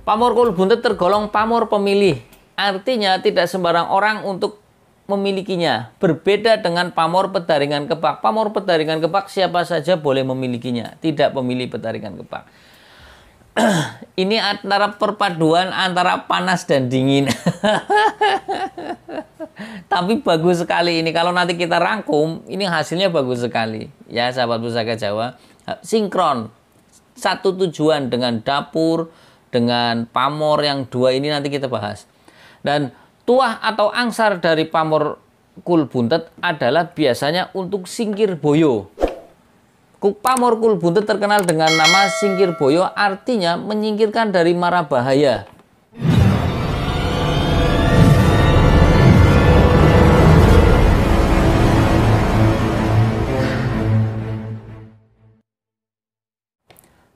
Pamor kul buntet tergolong pamor pemilih. Artinya tidak sembarang orang untuk memilikinya. Berbeda dengan pamor petaringan kebak. Pamor petaringan kebak siapa saja boleh memilikinya. Tidak pemilih petaringan kebak. Ini antara perpaduan antara panas dan dingin. Tapi bagus sekali ini. Kalau nanti kita rangkum, ini hasilnya bagus sekali. Ya sahabat Pusaka Jawa. Sinkron. Satu tujuan dengan dapur, dengan pamor yang dua ini nanti kita bahas. Dan tuah atau angsar dari pamor kul buntet adalah biasanya untuk singkir boyo. Pamor kul buntet terkenal dengan nama singkir boyo, artinya menyingkirkan dari mara bahaya.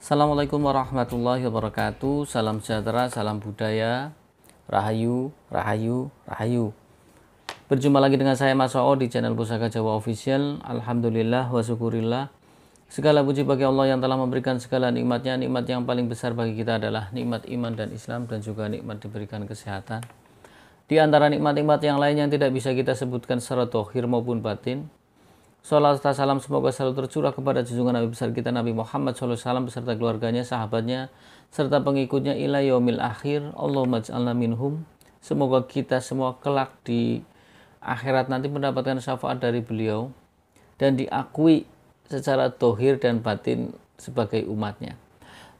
Assalamualaikum warahmatullahi wabarakatuh. Salam sejahtera, salam budaya. Rahayu, rahayu, rahayu. Berjumpa lagi dengan saya Mas Oo di channel Pusaka Jawa Official. Alhamdulillah wa syukurillah. Segala puji bagi Allah yang telah memberikan segala nikmatnya. Nikmat yang paling besar bagi kita adalah nikmat iman dan Islam, dan juga nikmat diberikan kesehatan. Di antara nikmat-nikmat yang lain yang tidak bisa kita sebutkan secara dohir maupun batin, salawat serta salam semoga selalu tercurah kepada junjungan Nabi besar kita Nabi Muhammad SAW beserta keluarganya, sahabatnya, serta pengikutnya ila yaumil akhir. Allahumma ij'alna minhum. Semoga kita semua kelak di akhirat nanti mendapatkan syafaat dari beliau dan diakui secara dohir dan batin sebagai umatnya.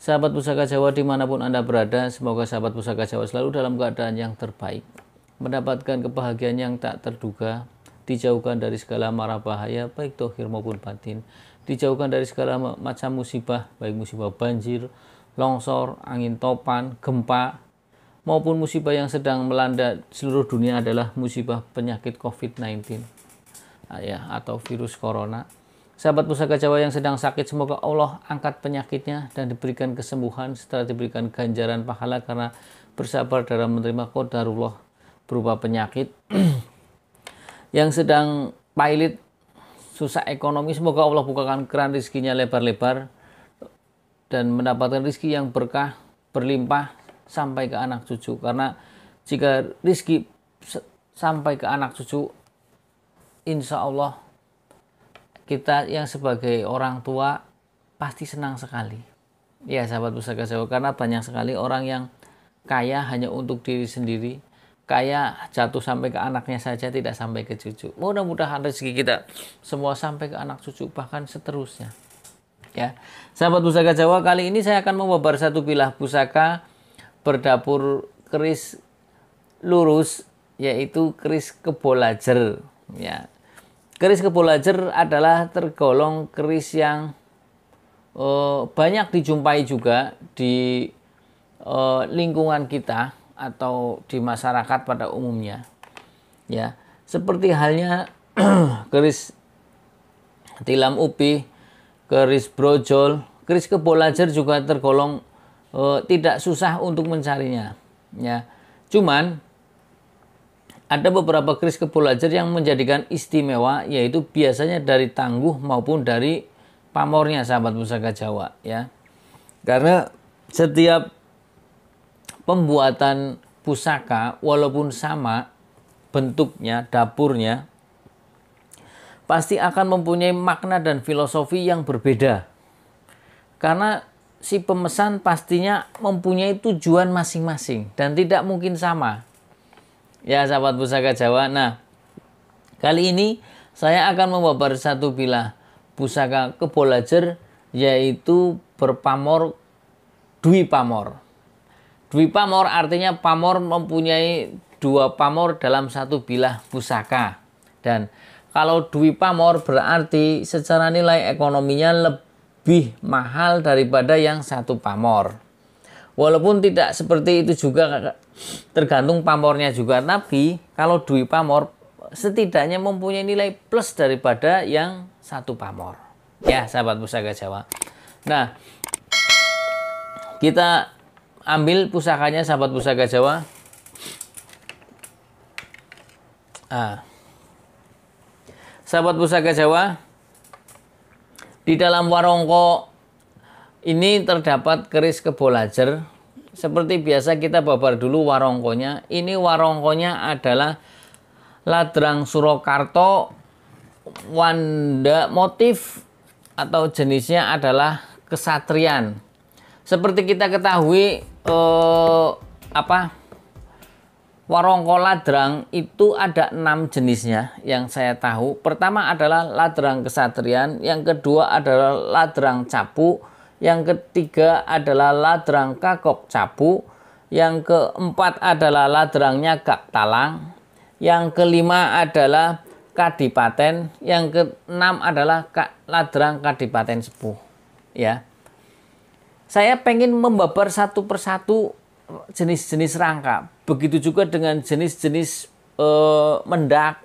Sahabat Pusaka Jawa dimanapun Anda berada, semoga sahabat Pusaka Jawa selalu dalam keadaan yang terbaik, mendapatkan kebahagiaan yang tak terduga, dijauhkan dari segala mara bahaya baik dohir maupun batin, dijauhkan dari segala macam musibah, baik musibah banjir, longsor, angin topan, gempa, maupun musibah yang sedang melanda seluruh dunia adalah musibah penyakit COVID-19 atau virus corona. Sahabat Pusaka Jawa yang sedang sakit, semoga Allah angkat penyakitnya dan diberikan kesembuhan setelah diberikan ganjaran pahala karena bersabar dalam menerima qadarullah berupa penyakit. Yang sedang pailit, susah ekonomi, semoga Allah bukakan keran rezekinya lebar-lebar dan mendapatkan rezeki yang berkah, berlimpah sampai ke anak cucu. Karena jika rezeki sampai ke anak cucu, insya Allah kita yang sebagai orang tua pasti senang sekali. Ya sahabat Pusaka Jawa, karena banyak sekali orang yang kaya hanya untuk diri sendiri, kaya jatuh sampai ke anaknya saja, tidak sampai ke cucu. Mudah-mudahan rezeki kita semua sampai ke anak cucu, bahkan seterusnya. Ya, sahabat Pusaka Jawa, kali ini saya akan membabar satu bilah pusaka berdapur keris lurus, yaitu keris kebolajer. Ya, keris kebolajer adalah tergolong keris yang banyak dijumpai juga di lingkungan kita atau di masyarakat pada umumnya. Ya, seperti halnya keris tilam upi, keris brojol, keris kebolajer juga tergolong tidak susah untuk mencarinya. Ya, cuman ada beberapa keris kebolajer yang menjadikan istimewa, yaitu biasanya dari tangguh maupun dari pamornya sahabat Pusaka Jawa. Ya, karena setiap pembuatan pusaka walaupun sama bentuknya, dapurnya, pasti akan mempunyai makna dan filosofi yang berbeda. Karena si pemesan pastinya mempunyai tujuan masing-masing dan tidak mungkin sama. Ya sahabat Pusaka Jawa, nah kali ini saya akan membabar satu bilah pusaka kebolajer, yaitu berpamor dwi pamor. Dwi pamor artinya pamor mempunyai dua pamor dalam satu bilah pusaka. Dan kalau dwi pamor berarti secara nilai ekonominya lebih mahal daripada yang satu pamor. Walaupun tidak seperti itu juga, tergantung pamornya juga. Tapi kalau dwi pamor setidaknya mempunyai nilai plus daripada yang satu pamor. Ya sahabat Pusaka Jawa. Nah, kita ambil pusakanya sahabat Pusaka Jawa. Sahabat Pusaka Jawa, di dalam warongko ini terdapat keris kebolajer Seperti biasa kita babar dulu warongkonya. Ini warongkonya adalah ladrang Surakarta, wanda motif atau jenisnya adalah kesatrian. Seperti kita ketahui warongko ladrang itu ada 6 jenisnya yang saya tahu. Pertama adalah ladrang kesatrian, yang kedua adalah ladrang capu, yang ketiga adalah ladrang kakok capu, yang keempat adalah ladrang nyagak talang, yang kelima adalah kadipaten, yang keenam adalah ladrang kadipaten sepuh. Ya, saya pengen membabar satu persatu jenis-jenis rangka. Begitu juga dengan jenis-jenis mendak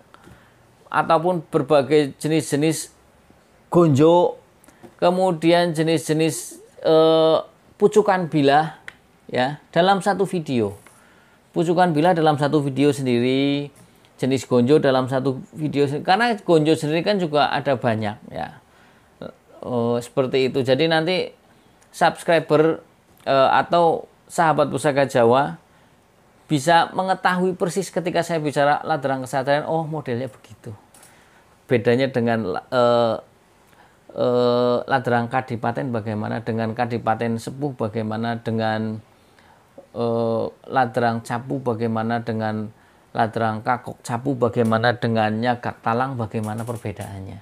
ataupun berbagai jenis-jenis gonjo, kemudian jenis-jenis pucukan bilah ya dalam satu video. Pucukan bilah dalam satu video sendiri, jenis gonjo dalam satu video sendiri. Karena gonjo sendiri kan juga ada banyak ya. Seperti itu. Jadi nanti subscriber atau sahabat Pusaka Jawa bisa mengetahui persis ketika saya bicara ladrang kesatrian, oh modelnya begitu. Bedanya dengan ladrang kadipaten bagaimana, dengan kadipaten sepuh bagaimana, dengan ladrang capu bagaimana, dengan ladrang kakok capu bagaimana, dengan nyagak talang bagaimana perbedaannya.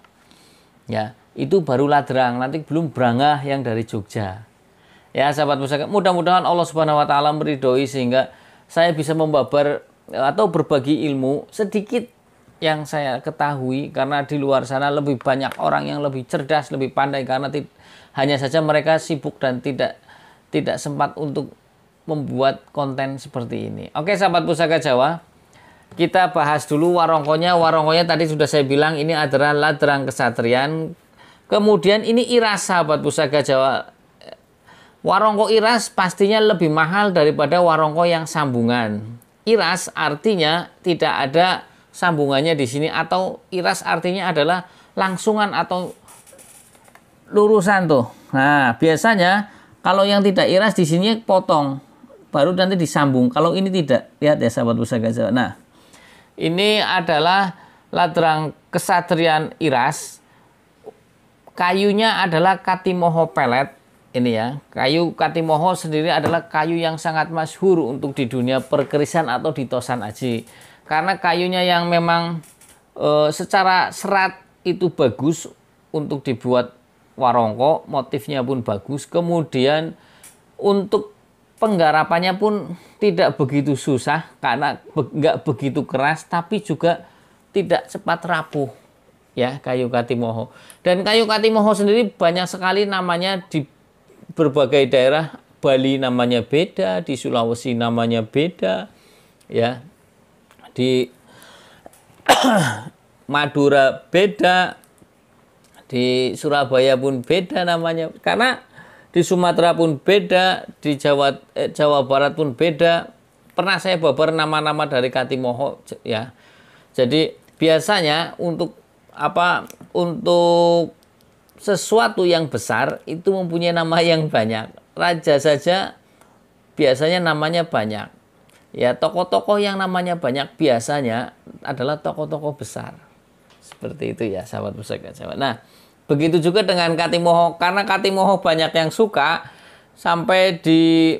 Ya, itu baru ladrang, nanti belum brangah yang dari Jogja. Ya, sahabat pusaka, mudah-mudahan Allah Subhanahu wa taala meridhoi sehingga saya bisa membabar atau berbagi ilmu sedikit yang saya ketahui, karena di luar sana lebih banyak orang yang lebih cerdas, lebih pandai, karena hanya saja mereka sibuk dan tidak sempat untuk membuat konten seperti ini. Oke, sahabat Pusaka Jawa, kita bahas dulu warongkonya. Warongkonya tadi sudah saya bilang ini adalah ladrang kesatrian. Kemudian ini iras, sahabat Pusaka Jawa. Warongko iras pastinya lebih mahal daripada warongko yang sambungan. Iras artinya tidak ada sambungannya di sini, atau iras artinya adalah langsungan atau lurusan tuh. Nah, biasanya kalau yang tidak iras di sini potong, baru nanti disambung. Kalau ini tidak, lihat ya sahabat Pusaka Jawa. Nah, ini adalah ladrang kesatrian iras. Kayunya adalah katimoho pelet. Ini ya, kayu katimoho sendiri adalah kayu yang sangat masyhur untuk di dunia perkerisan atau di tosan aji. Karena kayunya yang memang secara serat itu bagus untuk dibuat warongko, motifnya pun bagus. Kemudian untuk penggarapannya pun tidak begitu susah, karena nggak begitu keras, tapi juga tidak cepat rapuh. Ya, kayu katimoho. Dan kayu katimoho sendiri banyak sekali namanya di berbagai daerah. Bali namanya beda, di Sulawesi namanya beda, ya, di Madura beda, di Surabaya pun beda namanya, karena di Sumatera pun beda, di Jawa Barat pun beda. Pernah saya babar nama-nama dari katimoho ya. Jadi biasanya untuk untuk sesuatu yang besar itu mempunyai nama yang banyak. Raja saja biasanya namanya banyak. Ya, tokoh-tokoh yang namanya banyak biasanya adalah tokoh-tokoh besar. Seperti itu ya, sahabat Pusaka Jawa. Nah, begitu juga dengan katimoho, karena katimoho banyak yang suka, sampai di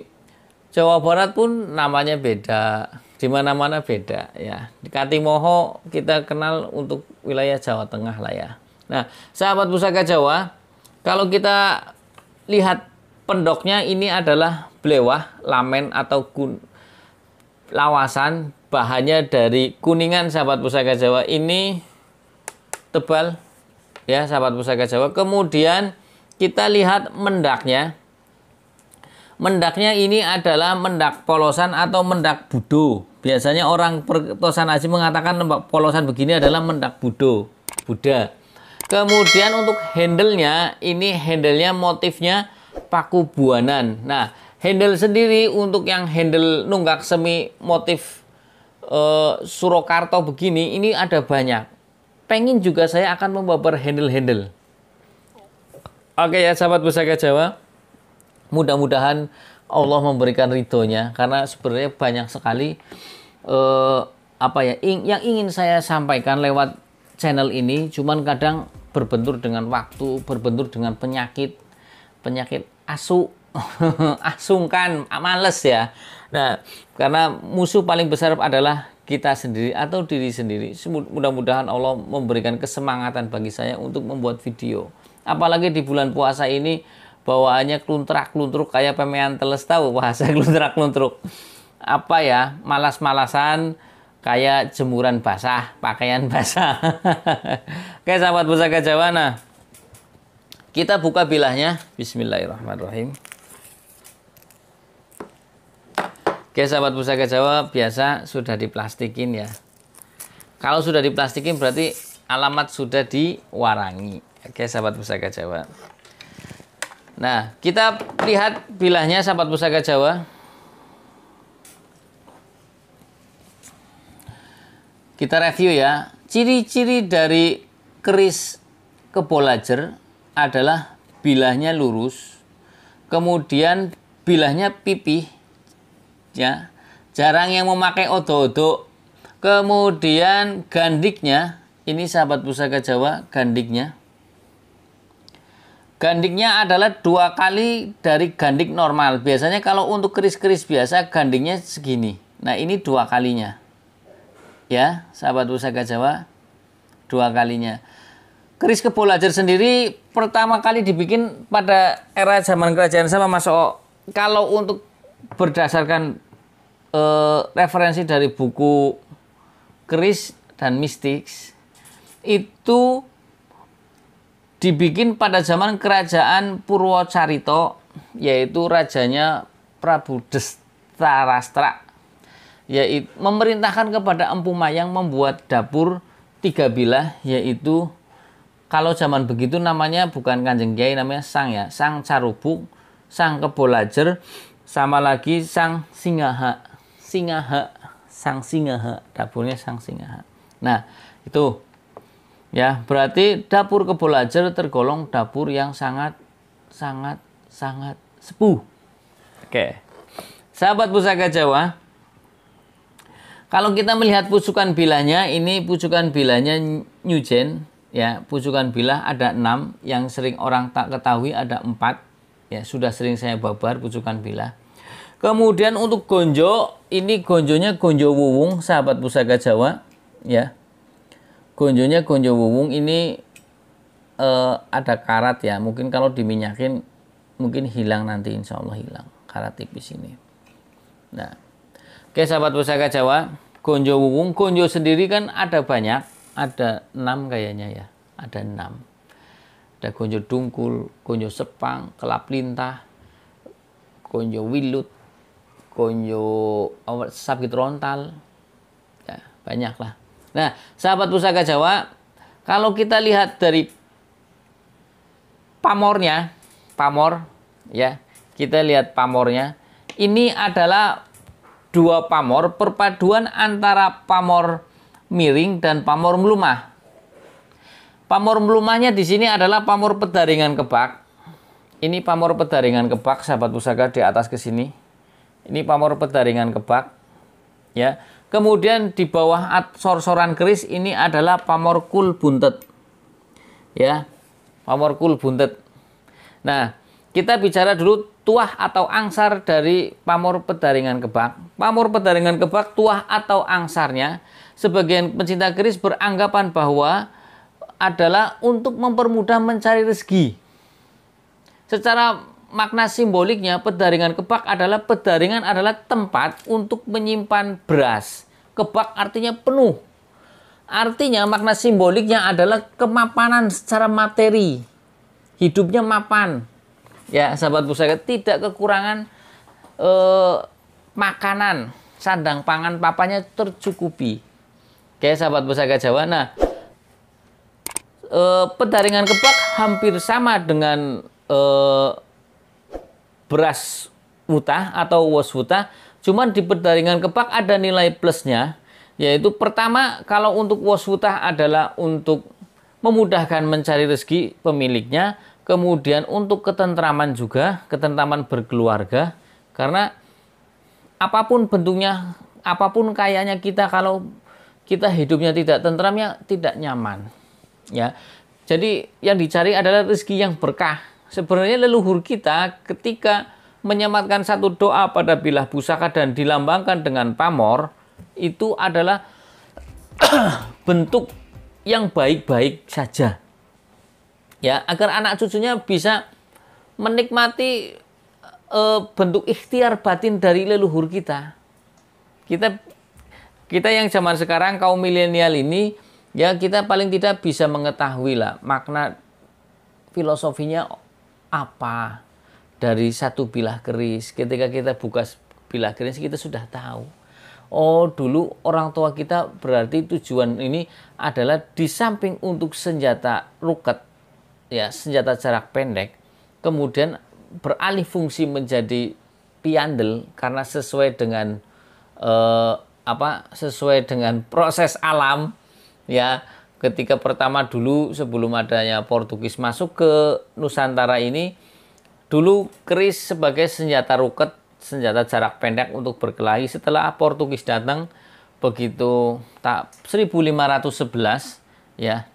Jawa Barat pun namanya beda, di mana-mana beda ya. Di katimoho kita kenal untuk wilayah Jawa Tengah lah ya. Nah, sahabat Pusaka Jawa, kalau kita lihat pendoknya, ini adalah blewah, lamen atau lawasan, bahannya dari kuningan, sahabat Pusaka Jawa. Ini tebal ya, sahabat Pusaka Jawa. Kemudian kita lihat mendaknya. Mendaknya ini adalah mendak polosan atau mendak budo. Biasanya orang pertosan aji mengatakan polosan begini adalah mendak Buddha. Kemudian untuk handle-nya, ini handle-nya motifnya paku buanan. Nah, handle sendiri untuk yang handle nunggak semi motif Surakarta begini, ini ada banyak. Pengen juga saya akan membabar handle-handle. Oke ya, sahabat Pusaka Jawa. Mudah-mudahan Allah memberikan ridhonya, karena sebenarnya banyak sekali yang ingin saya sampaikan lewat channel ini, cuman kadang berbentur dengan waktu, berbentur dengan penyakit asu asungkan, males ya. Nah, karena musuh paling besar adalah kita sendiri atau diri sendiri. Mudah-mudahan Allah memberikan kesemangatan bagi saya untuk membuat video. Apalagi di bulan puasa ini bawaannya kluntrak-kluntruk kayak pemean teles, tahu bahasa kluntrak-kluntruk. Apa ya, malas-malasan kayak jemuran basah, pakaian basah. Oke, sahabat Pusaka Jawa, nah kita buka bilahnya. Bismillahirrahmanirrahim. Oke, sahabat Pusaka Jawa, biasa sudah diplastikin ya. Kalau sudah diplastikin berarti alamat sudah diwarangi. Oke, sahabat Pusaka Jawa. Nah, kita lihat bilahnya, sahabat Pusaka Jawa. Kita review ya. Ciri-ciri dari keris kebolajer adalah bilahnya lurus, kemudian bilahnya pipih, ya, jarang yang memakai odo-odo, kemudian gandiknya, ini sahabat Pusaka Jawa, gandiknya adalah 2 kali dari gandik normal. Biasanya kalau untuk keris-keris biasa gandiknya segini. Nah, ini 2 kalinya. Ya, sahabat Pusaka Jawa, 2 kalinya. Keris kebolajer sendiri pertama kali dibikin pada era zaman kerajaan sama Mas O. Kalau untuk berdasarkan referensi dari buku keris dan mistik, itu dibikin pada zaman kerajaan Purwocarito, yaitu rajanya Prabu Destarastra, yaitu memerintahkan kepada Empu Mayang membuat dapur 3 bilah, yaitu kalau zaman begitu namanya bukan Kanjeng Kiai, namanya Sang ya, Sang Carubuk, Sang Kebolajer, sama lagi Sang Singaha, Sang Singaha, dapurnya Sang Singaha. Nah, itu ya, berarti dapur kebolajer tergolong dapur yang sangat sepuh. Oke, sahabat Pusaka Jawa, kalau kita melihat pucukan bilahnya, ini pucukan bilahnya Newgen, ya, pucukan bilah ada 6, yang sering orang tak ketahui ada 4, ya, sudah sering saya babar pucukan bilah. Kemudian untuk gonjo, ini gonjonya gonjo wuwung, sahabat Pusaka Jawa, ya. Gonjonya gonjo wuwung, ini ada karat ya, mungkin kalau diminyakin mungkin hilang nanti, insya Allah hilang karat tipis ini. Nah, oke, sahabat Pusaka Jawa, gonjo wuwung, gonjo sendiri kan ada banyak, ada 6 kayaknya ya, ada 6. Ada gonjo dungkul, gonjo sepang, kelap lintah, gonjo wilut, gonjo sabit rontal, ya, banyak lah. Nah, sahabat Pusaka Jawa, kalau kita lihat dari pamornya, ya, kita lihat pamornya, ini adalah 2 pamor, perpaduan antara pamor miring dan pamor melumah. Pamor melumahnya di sini adalah pamor pedaringan kebak. Ini pamor pedaringan kebak, sahabat Pusaka, di atas ke sini. Ini pamor pedaringan kebak, ya. Kemudian di bawah sor-soran keris ini adalah pamor kul buntet, ya, pamor kul buntet. Nah, kita bicara dulu tuah atau angsar dari pamor pedaringan kebak. Pamor pedaringan kebak, tuah atau angsarnya, sebagian pencinta keris beranggapan bahwa adalah untuk mempermudah mencari rezeki. Secara makna simboliknya, pedaringan kebak adalah tempat untuk menyimpan beras. Kebak artinya penuh. Artinya makna simboliknya adalah kemapanan secara materi. Hidupnya mapan. Ya, sahabat Pusaka, tidak kekurangan makanan, sandang pangan papanya tercukupi. Oke, sahabat Pusaka Jawa. Nah, pedaringan kebak hampir sama dengan beras wutah atau wos wutah, cuman di pedaringan kebak ada nilai plusnya, yaitu pertama, kalau untuk wos wutah adalah untuk memudahkan mencari rezeki pemiliknya, kemudian untuk ketentraman juga, ketentraman berkeluarga, Karena apapun bentuknya, apapun kayanya kita, kalau kita hidupnya tidak tentram, ya tidak nyaman. Ya, jadi yang dicari adalah rezeki yang berkah. Sebenarnya leluhur kita ketika menyematkan satu doa pada bilah pusaka dan dilambangkan dengan pamor, itu adalah bentuk yang baik-baik saja. Ya, agar anak cucunya bisa menikmati bentuk ikhtiar batin dari leluhur kita. Kita yang zaman sekarang kaum milenial ini, ya kita paling tidak bisa mengetahui lah makna filosofinya apa dari satu bilah keris. Ketika kita buka bilah keris, kita sudah tahu. Oh, dulu orang tua kita berarti tujuan ini adalah di samping untuk senjata ruket, ya senjata jarak pendek, kemudian beralih fungsi menjadi piandel karena sesuai dengan sesuai dengan proses alam, ya. Ketika pertama dulu sebelum adanya Portugis masuk ke Nusantara ini, dulu keris sebagai senjata ruket, senjata jarak pendek untuk berkelahi. Setelah Portugis datang, begitu 1511, ya,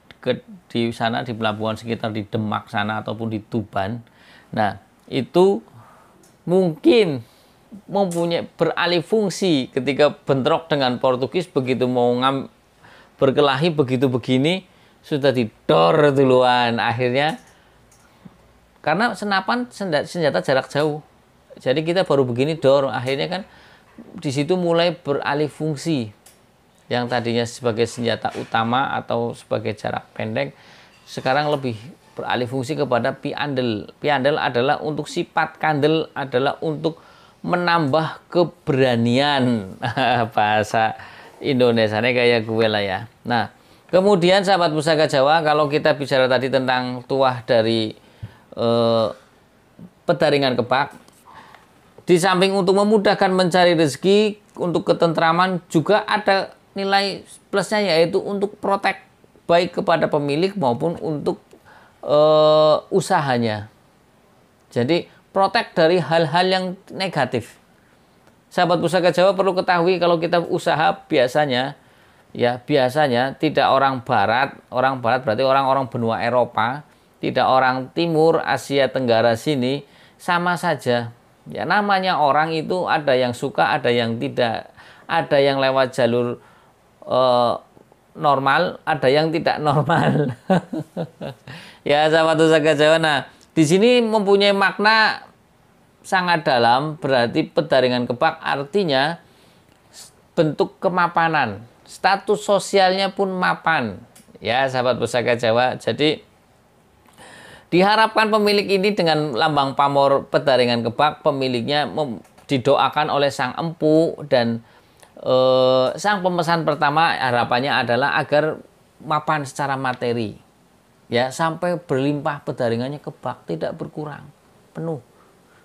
di sana di pelabuhan sekitar di Demak sana ataupun di Tuban. Nah, itu mungkin mempunyai beralih fungsi ketika bentrok dengan Portugis, begitu mau berkelahi begitu begini sudah didor duluan akhirnya, karena senapan senjata jarak jauh. Jadi kita baru begini dor, akhirnya kan di situ mulai beralih fungsi. Yang tadinya sebagai senjata utama atau sebagai jarak pendek, sekarang lebih beralih fungsi kepada piandel. Piandel adalah untuk sifat, kandel adalah untuk menambah keberanian. Bahasa Indonesianya kayak gue lah ya. Nah, kemudian sahabat Pusaka Jawa, kalau kita bicara tadi tentang tuah dari pedaringan kebak, di samping untuk memudahkan mencari rezeki, untuk ketentraman, juga ada nilai plusnya, yaitu untuk protek baik kepada pemilik maupun untuk usahanya. Jadi protek dari hal-hal yang negatif. Sahabat Pusaka Jawa perlu ketahui, kalau kita usaha biasanya tidak orang barat berarti orang-orang benua Eropa, tidak orang timur Asia Tenggara sini, sama saja. Ya, namanya orang itu ada yang suka, ada yang tidak, ada yang lewat jalur normal, ada yang tidak normal. Ya, sahabat Pusaka Jawa. Nah, di sini mempunyai makna sangat dalam, berarti pedaringan kebak artinya bentuk kemapanan, status sosialnya pun mapan, ya sahabat Pusaka Jawa. Jadi diharapkan pemilik ini dengan lambang pamor pedaringan kebak, pemiliknya didoakan oleh sang empu dan sang pemesan pertama, harapannya adalah agar mapan secara materi, ya, sampai berlimpah pedaringannya kebak, tidak berkurang, penuh.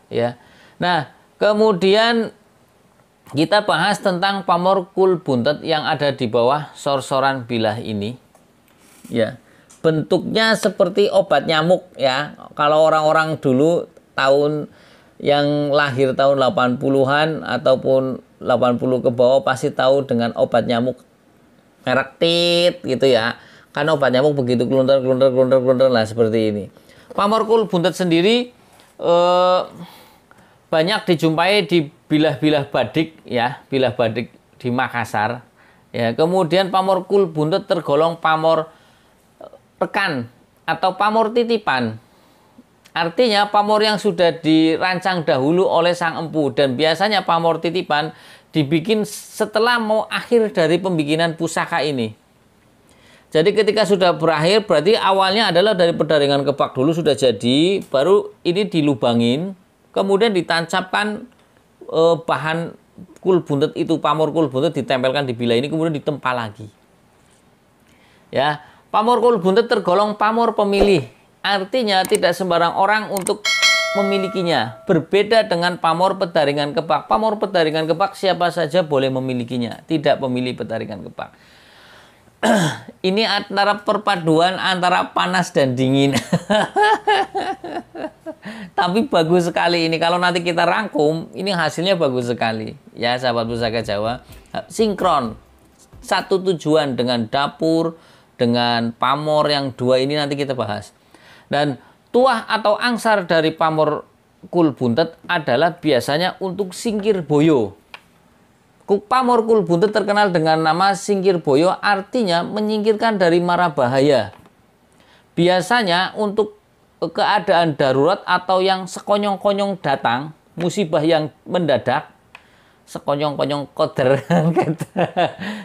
Ya, nah kemudian kita bahas tentang pamor kul buntet yang ada di bawah sorsoran bilah ini. Ya, bentuknya seperti obat nyamuk, ya. Kalau orang-orang dulu tahun yang lahir tahun 80-an ataupun 80 ke bawah pasti tahu dengan obat nyamuk merek Tit gitu ya. Kan obat nyamuk begitu kelunter lah seperti ini. Pamor kul buntet sendiri banyak dijumpai di bilah-bilah badik, ya, bilah badik di Makassar. Ya, kemudian pamor kul buntet tergolong pamor rekan atau pamor titipan. Artinya pamor yang sudah dirancang dahulu oleh sang empu, dan biasanya pamor titipan dibikin setelah mau akhir dari pembikinan pusaka ini. Jadi ketika sudah berakhir, berarti awalnya adalah dari pedaringan kebak dulu sudah jadi, baru ini dilubangin, kemudian ditancapkan bahan kul buntet itu, pamor kul buntet ditempelkan di bilah ini, kemudian ditempa lagi. Ya, pamor kul buntet tergolong pamor pemilih. Artinya tidak sembarang orang untuk memilikinya. Berbeda dengan pamor pedaringan kebak. Pamor pedaringan kebak siapa saja boleh memilikinya, tidak pemilih pedaringan kebak. Ini antara perpaduan antara panas dan dingin. Tapi bagus sekali ini. Kalau nanti kita rangkum, ini hasilnya bagus sekali. Ya, sahabat Pusaka Jawa. Sinkron. Satu tujuan dengan dapur, dengan pamor yang dua ini nanti kita bahas. Dan tuah atau angsar dari pamor kul buntet adalah biasanya untuk singkir boyo. Pamor kul buntet terkenal dengan nama singkir boyo, artinya menyingkirkan dari mara bahaya. Biasanya untuk keadaan darurat atau yang sekonyong-konyong datang, musibah yang mendadak, sekonyong-konyong koder,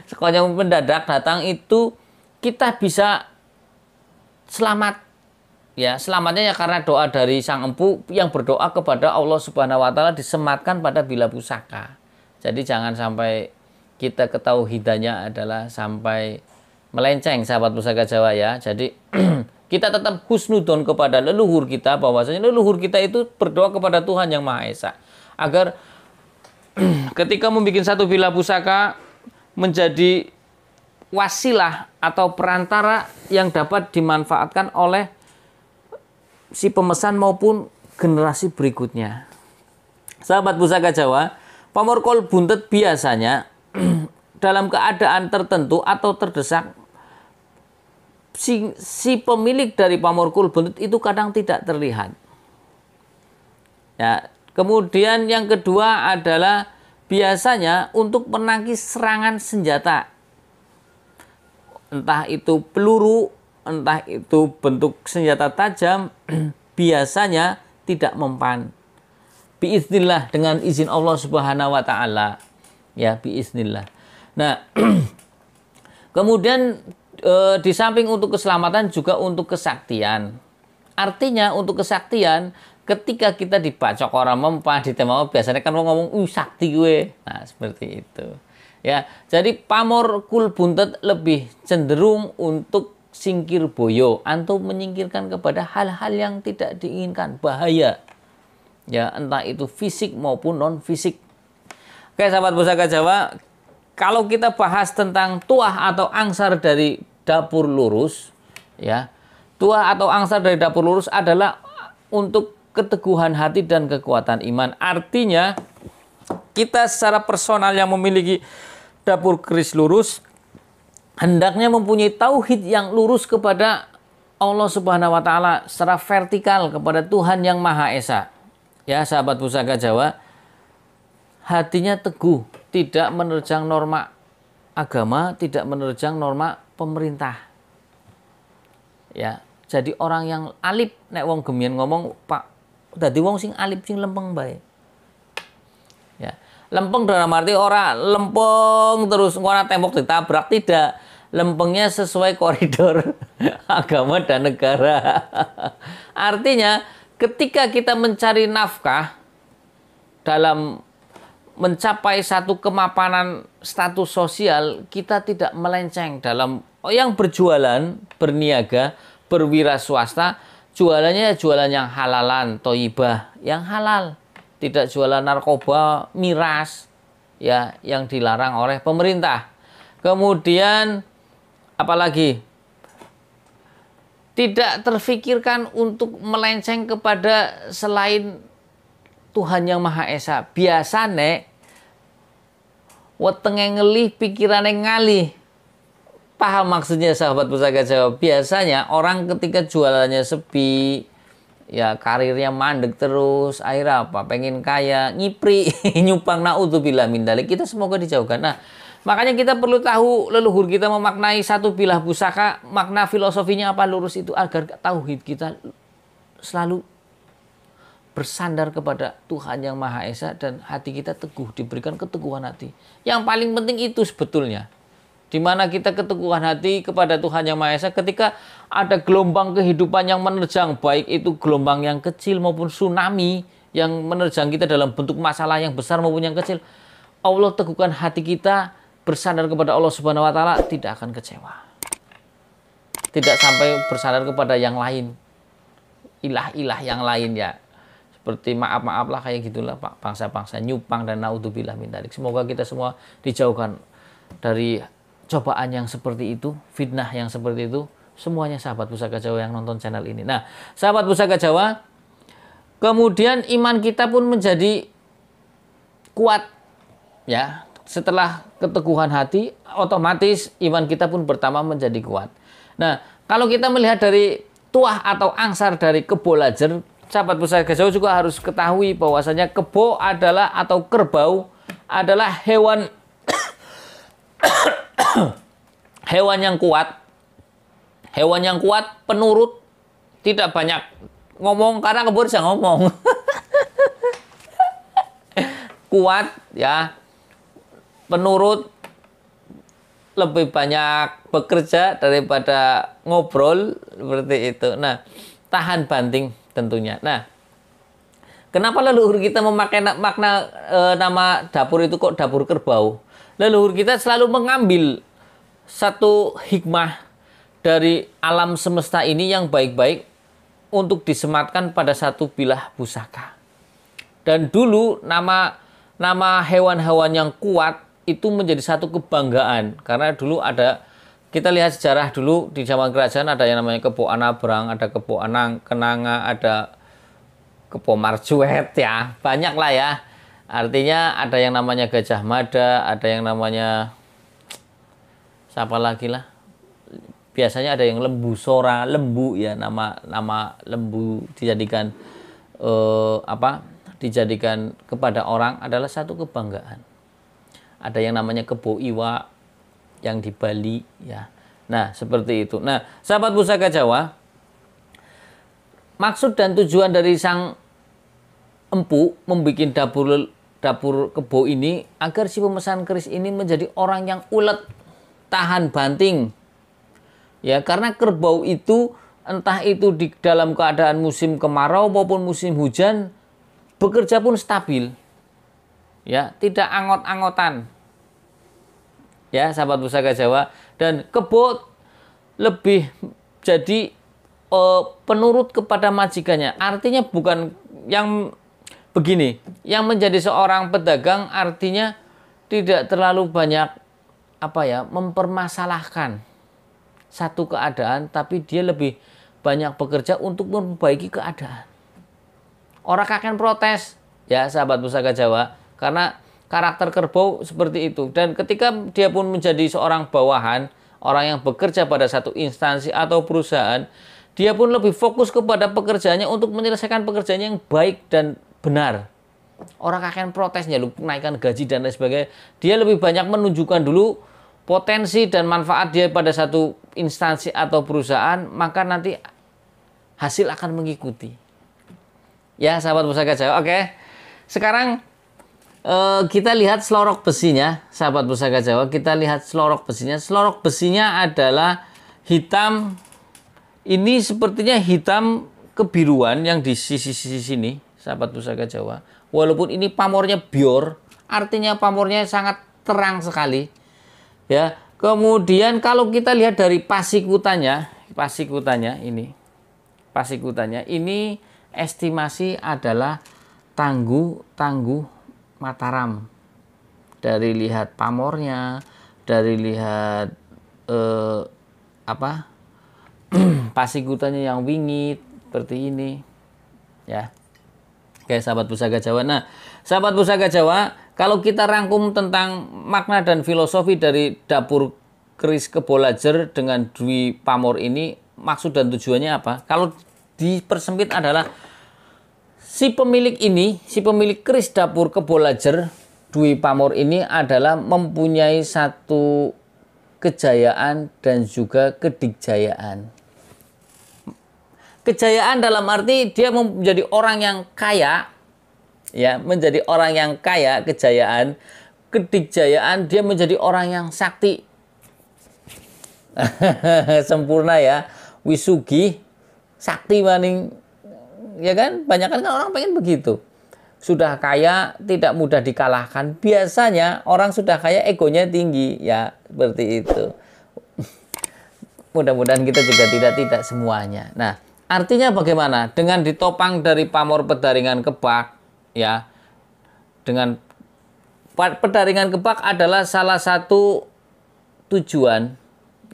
sekonyong mendadak datang, itu kita bisa selamat. Ya, selamatnya ya karena doa dari sang empu yang berdoa kepada Allah Subhanahu wa taala disematkan pada bila pusaka. Jadi jangan sampai kita ketauhidannya adalah sampai melenceng, sahabat Pusaka Jawa ya. Jadi kita tetap husnudon kepada leluhur kita, bahwasanya leluhur kita itu berdoa kepada Tuhan Yang Maha Esa agar ketika membuat satu bila pusaka menjadi wasilah atau perantara yang dapat dimanfaatkan oleh si pemesan maupun generasi berikutnya. Sahabat Pusaka Jawa, pamor kul buntet biasanya dalam keadaan tertentu atau terdesak, si pemilik dari pamor kul buntet itu kadang tidak terlihat. Ya, kemudian yang kedua adalah biasanya untuk menangkis serangan senjata. Entah itu peluru, entah itu bentuk senjata tajam, biasanya tidak mempan. Biiznillah, dengan izin Allah Subhanahu wa taala. Ya, biiznillah. Nah, kemudian di samping untuk keselamatan juga untuk kesaktian. Artinya untuk kesaktian, ketika kita dibacok orang mempan, ditembak, biasanya kan ngomong sakti gue. Nah, seperti itu. Ya, jadi pamor kul buntet lebih cenderung untuk singkir boyo, atau menyingkirkan kepada hal-hal yang tidak diinginkan, bahaya. Ya, entah itu fisik maupun non fisik. Oke, sahabat Pusaka Jawa, kalau kita bahas tentang tuah atau angsar dari dapur lurus, ya, tuah atau angsar dari dapur lurus adalah untuk keteguhan hati dan kekuatan iman. Artinya kita secara personal yang memiliki dapur keris lurus hendaknya mempunyai tauhid yang lurus kepada Allah Subhanahu wa taala secara vertikal kepada Tuhan Yang Maha Esa. Ya, sahabat Pusaka Jawa, hatinya teguh, tidak menerjang norma agama, tidak menerjang norma pemerintah. Ya, jadi orang yang alip, nek wong gemien ngomong, Pak, dadi wong sing alip sing lempeng bae. Ya, lempeng dalam arti ora lempeng terus ora tembok ditabrak, tidak. Lempengnya sesuai koridor agama dan negara. Artinya ketika kita mencari nafkah dalam mencapai satu kemapanan status sosial, kita tidak melenceng dalam yang berjualan, berniaga, berwira swasta, jualannya jualan yang halalan, toibah, yang halal, tidak jualan narkoba, miras, ya, yang dilarang oleh pemerintah. Kemudian apalagi tidak terfikirkan untuk melenceng kepada selain Tuhan Yang Maha Esa. Biasane wetenge ngelih, pikirane ngalih. Paham maksudnya, sahabat Pusaka Jawa? Biasanya orang ketika jualannya sepi, ya karirnya mandek terus, akhirnya apa? Pengen kaya, ngipri, nyupang, naudzubillah min dzalik. Kita semoga dijauhkan. Nah, makanya kita perlu tahu leluhur kita memaknai satu bilah pusaka, makna filosofinya apa, lurus itu agar tauhid kita selalu bersandar kepada Tuhan Yang Maha Esa dan hati kita teguh, diberikan keteguhan hati. Yang paling penting itu sebetulnya. Di mana kita keteguhan hati kepada Tuhan Yang Maha Esa ketika ada gelombang kehidupan yang menerjang, baik itu gelombang yang kecil maupun tsunami yang menerjang kita dalam bentuk masalah yang besar maupun yang kecil. Allah teguhkan hati kita, bersandar kepada Allah Subhanahu wa taala, tidak akan kecewa. Tidak sampai bersandar kepada yang lain. Ilah-ilah yang lain, ya. Seperti maaf-maaf lah kayak gitulah Pak, bangsa-bangsa nyupang dan naudzubillah min dzalik. Semoga kita semua dijauhkan dari cobaan yang seperti itu, fitnah yang seperti itu, semuanya sahabat Pusaka Jawa yang nonton channel ini. Nah, sahabat Pusaka Jawa, kemudian iman kita pun menjadi kuat, ya. Setelah keteguhan hati, otomatis iman kita pun pertama menjadi kuat. Nah, kalau kita melihat dari tuah atau angsar dari kebo lajer, sahabat pusaka Jawa juga harus ketahui bahwasanya kebo adalah atau kerbau adalah hewan hewan yang kuat. Hewan yang kuat, penurut, tidak banyak ngomong karena kebo bisa ngomong. Kuat, ya, penurut, lebih banyak bekerja daripada ngobrol, seperti itu. Nah, tahan banting tentunya. Nah, kenapa leluhur kita memakai makna nama dapur itu kok dapur kerbau? Leluhur kita selalu mengambil satu hikmah dari alam semesta ini yang baik-baik untuk disematkan pada satu bilah pusaka. Dan dulu nama hewan-hewan yang kuat itu menjadi satu kebanggaan, karena dulu ada, kita lihat sejarah dulu di zaman kerajaan ada yang namanya kebo Anabrang, ada kebo Kenanga, ada kebo Marjuet, ya banyak lah ya. Artinya ada yang namanya Gajah Mada, ada yang namanya siapa lagi lah, biasanya ada yang lembu sora, lembu, ya, nama lembu dijadikan dijadikan kepada orang adalah satu kebanggaan. Ada yang namanya kebo Iwa yang di Bali, ya. Nah, seperti itu. Nah, sahabat pusaka Jawa, maksud dan tujuan dari sang empu membuat dapur kebo ini agar si pemesan keris ini menjadi orang yang ulet, tahan banting. Ya, karena kerbau itu entah itu di dalam keadaan musim kemarau maupun musim hujan bekerja pun stabil. Ya, tidak angot-angotan. Ya, sahabat pusaka Jawa, dan kebo lebih jadi penurut kepada majikannya. Artinya bukan yang begini, yang menjadi seorang pedagang artinya tidak terlalu banyak mempermasalahkan satu keadaan, tapi dia lebih banyak bekerja untuk memperbaiki keadaan. Orang akan protes, ya sahabat pusaka Jawa, karena karakter kerbau seperti itu. Dan ketika dia pun menjadi seorang bawahan, orang yang bekerja pada satu instansi atau perusahaan, dia pun lebih fokus kepada pekerjaannya untuk menyelesaikan pekerjaannya yang baik dan benar. Orang akan protesnya, naikkan gaji dan lain sebagainya. Dia lebih banyak menunjukkan dulu potensi dan manfaat dia pada satu instansi atau perusahaan, maka nanti hasil akan mengikuti. Ya, sahabat pusaka Jawa. Oke. Sekarang kita lihat selorok besinya, sahabat pusaka Jawa. Kita lihat selorok besinya. Selorok besinya adalah hitam. Ini sepertinya hitam kebiruan yang di sisi-sisi sini, sahabat pusaka Jawa. Walaupun ini pamornya bior, artinya pamornya sangat terang sekali. Ya. Kemudian kalau kita lihat dari pasikutannya ini estimasi adalah tangguh Mataram. Dari lihat pamornya, dari lihat pasikutannya yang wingit seperti ini, ya. Oke, sahabat pusaka Jawa. Nah, sahabat pusaka Jawa, kalau kita rangkum tentang makna dan filosofi dari dapur keris kebo lajer dengan Dwi Pamor ini, maksud dan tujuannya apa? Kalau dipersempit adalah si pemilik keris dapur kebo lajer Dwi Pamor ini adalah mempunyai satu kejayaan dan juga kedikjayaan. Kejayaan dalam arti dia menjadi orang yang kaya, ya, menjadi orang yang kaya, kejayaan. Kedikjayaan, dia menjadi orang yang sakti. Sempurna, ya. Wisugi, sakti maning. Ya kan? Banyak kan orang pengen begitu. Sudah kaya, tidak mudah dikalahkan. Biasanya orang sudah kaya egonya tinggi, ya, seperti itu. Mudah-mudahan kita juga tidak semuanya. Nah, artinya bagaimana? Dengan ditopang dari pamor pedaringan kebak, ya. Dengan pedaringan kebak adalah salah satu tujuan,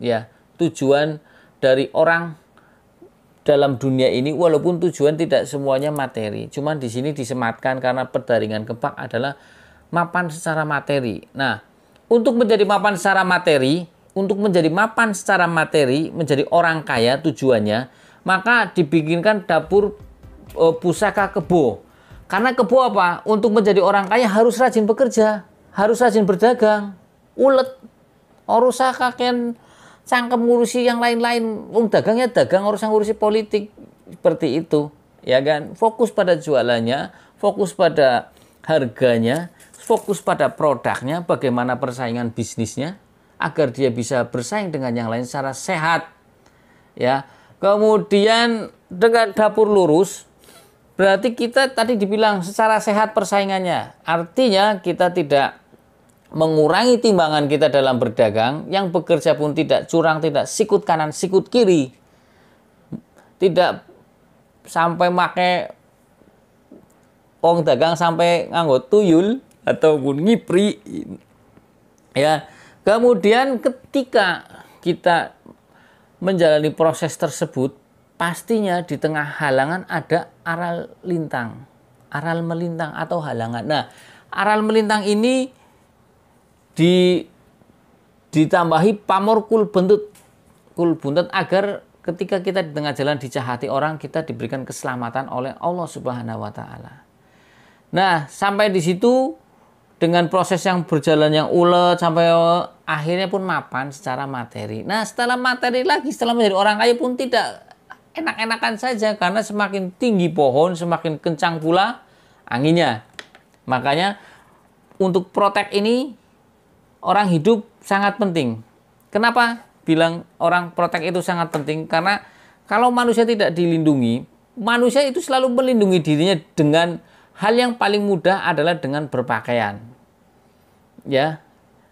ya, tujuan dari orang dalam dunia ini, walaupun tujuan tidak semuanya materi, cuman di sini disematkan karena perdaringan kepak adalah mapan secara materi. Nah, untuk menjadi mapan secara materi, menjadi orang kaya tujuannya, maka dibikinkan dapur pusaka kebo. Karena kebo apa? Untuk menjadi orang kaya harus rajin bekerja, harus rajin berdagang, ulet, orusa kakek cangkem ngurusi yang lain-lain. Dagangnya dagang, urusan ngurusi politik. Seperti itu. Ya kan? Fokus pada jualannya, fokus pada harganya, fokus pada produknya, bagaimana persaingan bisnisnya, agar dia bisa bersaing dengan yang lain secara sehat. Ya. Kemudian dengan dapur lurus, berarti kita tadi dibilang secara sehat persaingannya. Artinya kita tidak mengurangi timbangan kita dalam berdagang, yang bekerja pun tidak curang, tidak sikut kanan, sikut kiri, tidak sampai make wong dagang sampai nganggo tuyul ataupun ngipri. Ya, kemudian ketika kita menjalani proses tersebut, pastinya di tengah halangan ada aral lintang, aral melintang atau halangan. Nah, aral melintang ini ditambahi pamor kul buntut agar ketika kita di tengah jalan dicahati orang, kita diberikan keselamatan oleh Allah Subhanahu wa taala. Nah, sampai di situ dengan proses yang berjalan yang ulet sampai akhirnya pun mapan secara materi. Nah, setelah materi lagi, setelah menjadi orang kaya pun tidak enak-enakan saja, karena semakin tinggi pohon semakin kencang pula anginnya. Makanya untuk protek ini orang hidup sangat penting. Kenapa bilang orang protek itu sangat penting? Karena kalau manusia tidak dilindungi, manusia itu selalu melindungi dirinya dengan hal yang paling mudah adalah dengan berpakaian. Ya,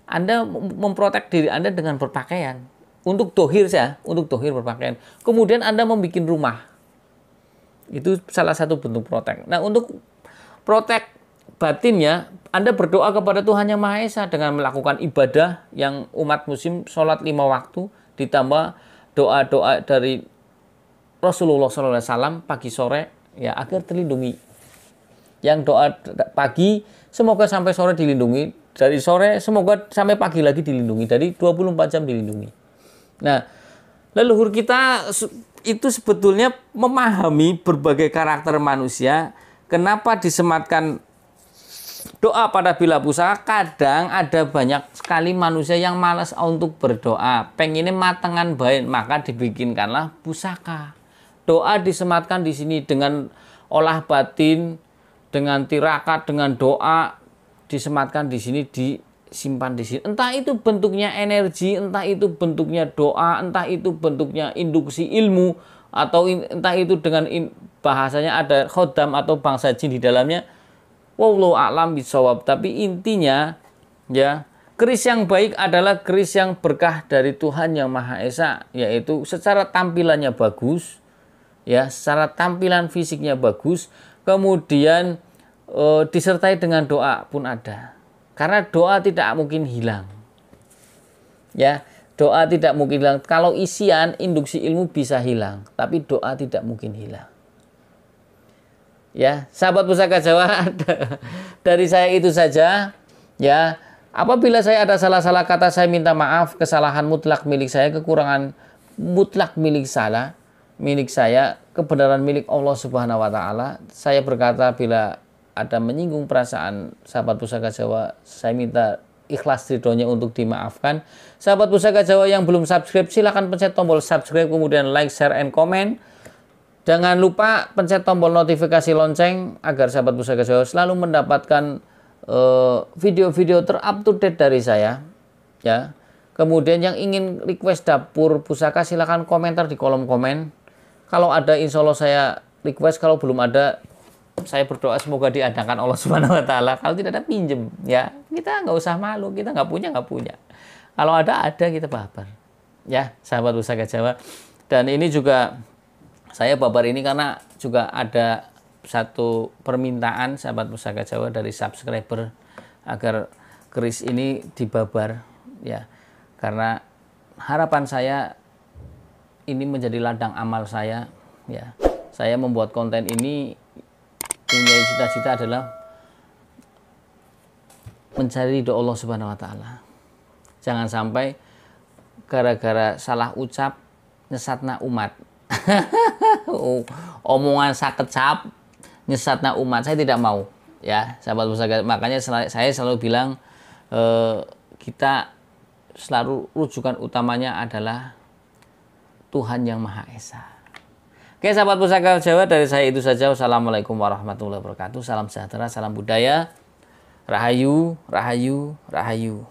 Anda memprotek diri Anda dengan berpakaian. Untuk dohir saja, untuk dohir berpakaian. Kemudian Anda membuat rumah. Itu salah satu bentuk protek. Nah, untuk protek batinnya, Anda berdoa kepada Tuhan Yang Maha Esa dengan melakukan ibadah yang umat muslim sholat 5 waktu, ditambah doa-doa dari Rasulullah SAW pagi sore, ya, agar terlindungi. Yang doa pagi semoga sampai sore dilindungi, dari sore semoga sampai pagi lagi dilindungi, dari 24 jam dilindungi. Nah, leluhur kita itu sebetulnya memahami berbagai karakter manusia. Kenapa disematkan doa pada bila pusaka? Kadang ada banyak sekali manusia yang malas untuk berdoa, pengennya matengan baik, maka dibikinkanlah pusaka. Doa disematkan di sini dengan olah batin, dengan tirakat, dengan doa disematkan di sini, disimpan di sini. Entah itu bentuknya energi, entah itu bentuknya doa, entah itu bentuknya induksi ilmu, atau entah itu dengan bahasanya ada khodam atau bangsa jin di dalamnya. Wallahu a'lam bishawab. Tapi intinya, ya, keris yang baik adalah keris yang berkah dari Tuhan Yang Maha Esa, yaitu secara tampilannya bagus, ya, secara tampilan fisiknya bagus, kemudian disertai dengan doa pun ada. Karena doa tidak mungkin hilang. Ya, doa tidak mungkin hilang. Kalau isian induksi ilmu bisa hilang, tapi doa tidak mungkin hilang. Ya, sahabat Pusaka Jawa, dari saya itu saja. Ya, apabila saya ada salah-salah kata, saya minta maaf. Kesalahan mutlak milik saya, kekurangan mutlak milik saya, kebenaran milik Allah Subhanahu wa taala. Saya berkata bila ada menyinggung perasaan sahabat Pusaka Jawa, saya minta ikhlas ridhonya untuk dimaafkan. Sahabat Pusaka Jawa yang belum subscribe, silakan pencet tombol subscribe, kemudian like, share, and comment. Jangan lupa pencet tombol notifikasi lonceng agar sahabat Pusaka Jawa selalu mendapatkan video-video ter-up-to-date dari saya. Ya. Kemudian yang ingin request dapur pusaka, silakan komentar di kolom komen. Kalau ada, insya Allah saya request. Kalau belum ada, saya berdoa semoga diadakan Allah Subhanahu wa taala. Kalau tidak ada, pinjem, ya. Kita nggak usah malu, kita nggak punya. Kalau ada kita babar. Ya, sahabat Pusaka Jawa. Dan ini juga saya babar ini karena juga ada satu permintaan sahabat Pusaka Jawa dari subscriber agar keris ini dibabar, ya. Karena harapan saya ini menjadi ladang amal saya, Ya, saya membuat konten ini punya cita-cita adalah mencari ridho Allah Subhanahu wa taala. Jangan sampai gara-gara salah ucap nyesatna umat. Omongan sakecap nyesatna umat, saya tidak mau. Ya, sahabat pusaka, makanya saya selalu bilang kita selalu rujukan utamanya adalah Tuhan Yang Maha Esa. Oke, sahabat pusaka Jawa, dari saya itu saja. Wassalamualaikum warahmatullahi wabarakatuh. Salam sejahtera, salam budaya. Rahayu, rahayu, rahayu.